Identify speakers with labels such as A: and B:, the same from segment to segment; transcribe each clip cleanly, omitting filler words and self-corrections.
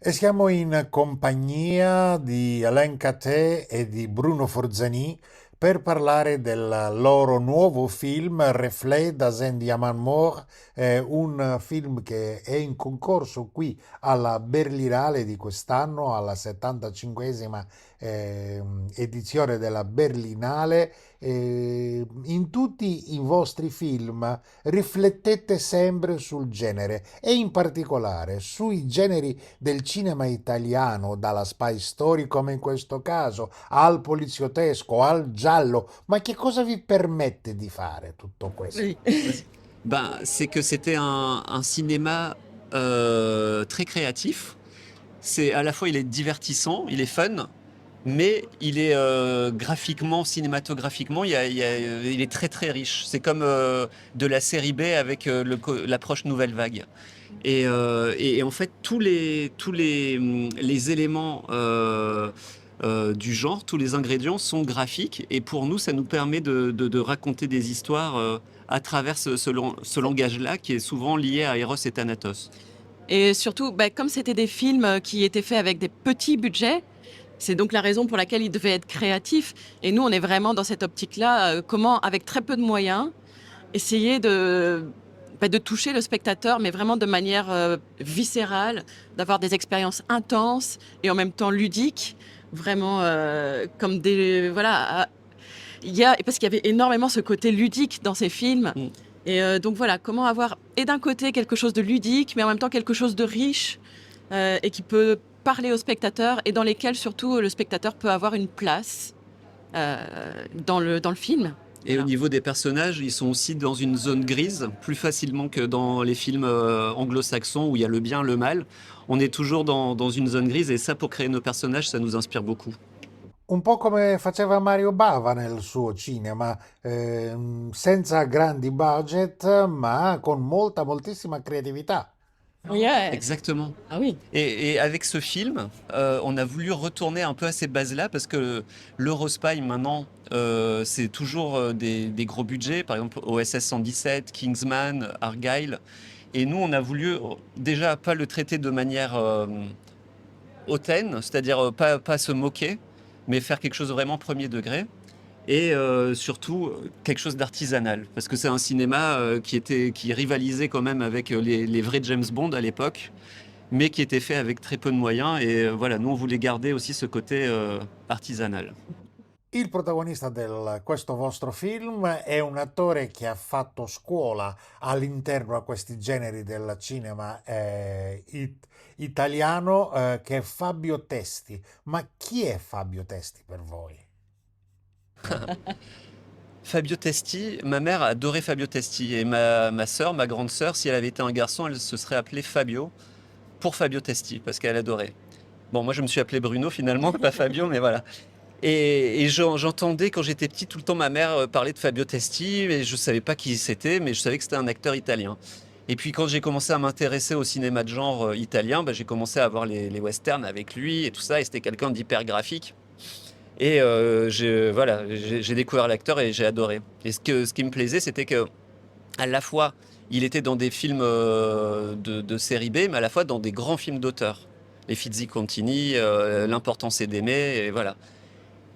A: E siamo in compagnia di Alain Caté e di Bruno Forzani per parlare del loro nuovo film Reflet dans un diamant mort, un film che è in concorso qui alla Berlinale di quest'anno, alla 75esima edizione della Berlinale. In tutti i vostri film riflettete sempre sul genere e in particolare sui generi del cinema italiano, dalla spy story come in questo caso, al poliziottesco, al giallo. Ma che cosa vi permette di fare tutto questo?
B: Oui. Ben, c'est que c'était un cinéma très créatif. C'est à la fois il est divertissant, il est fun, mais il est graphiquement, cinématographiquement, il est très très riche. C'est comme de la série B avec l'approche nouvelle vague. Et en fait, les éléments du genre, tous les ingrédients sont graphiques. Et pour nous, ça nous permet de raconter des histoires à travers ce langage-là qui est souvent lié à Eros et Thanatos.
C: Et surtout, bah, comme c'était des films qui étaient faits avec des petits budgets, c'est donc la raison pour laquelle ils devaient être créatifs. Et nous, on est vraiment dans cette optique-là, comment, avec très peu de moyens, essayer de toucher le spectateur, mais vraiment de manière viscérale, d'avoir des expériences intenses et en même temps ludiques, vraiment comme des... Voilà, parce qu'il y avait énormément ce côté ludique dans ces films.
B: Mm.
C: Et donc voilà, comment avoir, et d'un côté, quelque chose de ludique, mais en même temps quelque chose de riche et qui peut parler au spectateur et dans lesquels surtout le spectateur peut avoir une place euh, dans le film.
B: Et au
C: Voilà.
B: niveau des personnages, ils sont aussi dans une zone grise, plus facilement que dans les films anglo-saxons où il y a le bien, le mal. On est toujours dans une zone grise et ça, pour créer nos personnages, ça nous inspire beaucoup.
A: Un po' come faceva Mario Bava nel suo cinema, senza grandi budget, ma con moltissima creatività.
C: Yeah.
B: Exactement.
C: Ah oui.
B: Et avec ce film, on a voulu retourner un peu à ces bases-là parce que l'Eurospy maintenant, c'est toujours des gros budgets, par exemple OSS 117, Kingsman, Argyle. Et nous, on a voulu déjà pas le traiter de manière hautaine, c'est-à-dire pas se moquer, mais faire quelque chose de vraiment premier degré. Et surtout quelque chose d'artisanal, parce que c'est un cinéma qui rivalisait quand même avec les vrais James Bond à l'époque, mais qui était fait avec très peu de moyens. Et voilà, nous on voulait garder aussi ce côté artisanal.
A: Il protagonista di questo vostro film è un attore che ha fatto scuola all'interno a questi generi del cinema italiano, che è Fabio Testi. Ma chi è Fabio Testi per voi?
B: Fabio Testi, ma mère adorait Fabio Testi, et ma sœur, ma grande sœur, si elle avait été un garçon, elle se serait appelée Fabio, pour Fabio Testi, parce qu'elle adorait. Bon, moi je me suis appelé Bruno finalement, pas Fabio, mais voilà. Et j'entendais quand j'étais petit tout le temps ma mère parler de Fabio Testi, et je savais pas qui c'était, mais je savais que c'était un acteur italien. Et puis quand j'ai commencé à m'intéresser au cinéma de genre italien, bah, j'ai commencé à voir les westerns avec lui et tout ça, et c'était quelqu'un d'hyper graphique. Et voilà, j'ai découvert l'acteur et j'ai adoré. Et ce qui me plaisait, c'était que à la fois, il était dans des films de série B, mais à la fois dans des grands films d'auteur. Les Fizzi Contini, L'important c'est d'aimer, et voilà.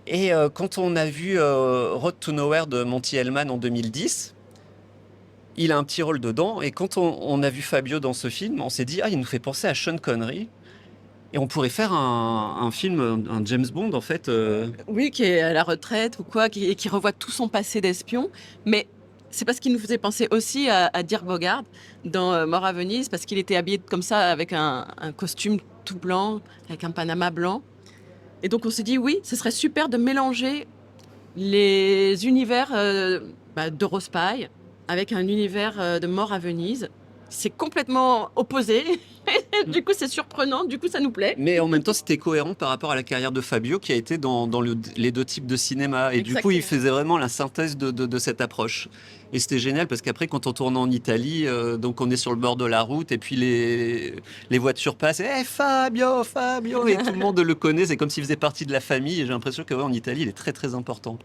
B: Et quand on a vu Road to Nowhere de Monty Hellman en 2010, il a un petit rôle dedans. Et quand on a vu Fabio dans ce film, on s'est dit, ah, il nous fait penser à Sean Connery. Et on pourrait faire un film, un James Bond, en fait.
C: Oui, qui est à la retraite ou quoi, qui revoit tout son passé d'espion. Mais c'est parce qu'il nous faisait penser aussi à Dirk Bogarde dans Mort à Venise, parce qu'il était habillé comme ça, avec un costume tout blanc, avec un panama blanc. Et donc on s'est dit, oui, ce serait super de mélanger les univers d'Eurospy avec un univers de Mort à Venise. C'est complètement opposé. Du coup, c'est surprenant. Du coup, ça nous plaît.
B: Mais en même temps, c'était cohérent par rapport à la carrière de Fabio, qui a été dans les deux types de cinéma. Et du coup, il
C: Exactement.
B: faisait vraiment la synthèse de cette approche. Et c'était génial parce qu'après, quand on tourne en Italie, donc on est sur le bord de la route et puis les voitures passent. Et Fabio, Fabio! Et tout le monde le connaît. C'est comme s'il faisait partie de la famille. Et j'ai l'impression que ouais, en Italie, il est très très important.